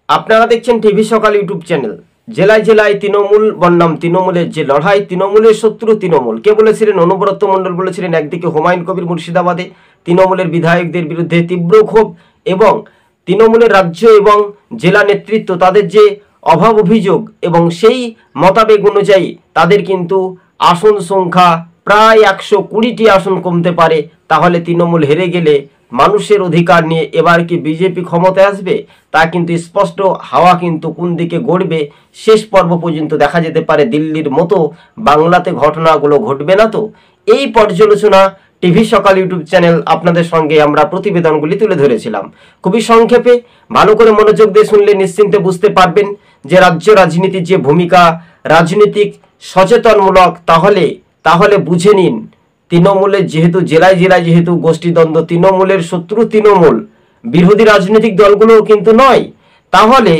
আপনারা দেখছেন টিভি সকাল ইউটিউব চ্যানেল। জেলায় জেলায় তৃণমূল বনাম তৃণমূলের যে লড়াই, তৃণমূলের শত্রু তৃণমূল। কে বলেছিলেন? অনুব্রত মণ্ডল বলেছিলেন একদিকে হুমায়ুন কবির মুর্শিদাবাদে তৃণমূলের বিধায়কদের বিরুদ্ধে তীব্র ক্ষোভ, এবং তৃণমূলের রাজ্য এবং জেলা নেতৃত্ব তাদের যে অভাব অভিযোগ এবং সেই মতাবেগ অনুযায়ী তাদের কিন্তু আসন সংখ্যা প্রায় 120টি আসন কমতে পারে। তাহলে তৃণমূল হেরে গেলে মানুষের অধিকার নিয়ে এবার কি বিজেপি ক্ষমতায় আসবে, তা কিন্তু স্পষ্ট। হাওয়া কিন্তু কোন দিকে গড়বে শেষ পর্ব পর্যন্ত দেখা যেতে পারে। দিল্লির মতো বাংলাতে ঘটনাগুলো ঘটবে না তো? এই পর্যালোচনা টিভি সকাল ইউটিউব চ্যানেল আপনাদের সঙ্গে আমরা প্রতিবেদনগুলি তুলে ধরেছিলাম। খুবই সংক্ষেপে ভালো করে মনোযোগ দিয়ে শুনলে নিশ্চিন্তে বুঝতে পারবেন যে রাজ্য রাজনীতির যে ভূমিকা রাজনৈতিক সচেতনমূলক, তাহলে বুঝে নিন তৃণমূলের যেহেতু জেলায় জেলায় যেহেতু গোষ্ঠীদ্বন্দ্ব, তৃণমূলের শত্রু তৃণমূল, বিরোধী রাজনৈতিক দলগুলোও কিন্তু নয়। তাহলে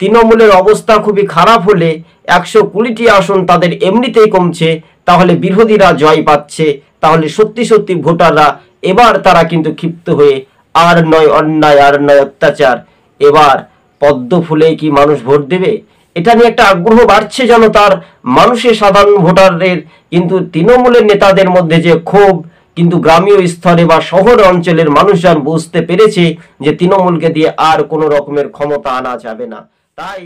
তৃণমূলের অবস্থা খুবই খারাপ হলে 120টি আসন তাদের এমনিতেই কমছে, তাহলে বিরোধীরা জয় পাচ্ছে। তাহলে সত্যি সত্যি ভোটাররা এবার তারা কিন্তু ক্ষিপ্ত হয়ে আর নয় অন্যায়, আর নয় অত্যাচার, এবার পদ্ম ফুলেই কি মানুষ ভোট দেবে, এটা নিয়ে একটা আগ্রহ বাড়ছে জনতার, মানুষের সাধারণ ভোটারদের। কিন্তু তৃণমূলের নেতাদের মধ্যে যে ক্ষোভ, কিন্তু গ্রামীয় স্তরে বা শহর অঞ্চলের মানুষজন বুঝতে পেরেছে যে তৃণমূলকে দিয়ে আর কোনো রকমের ক্ষমতা আনা যাবে না। তাই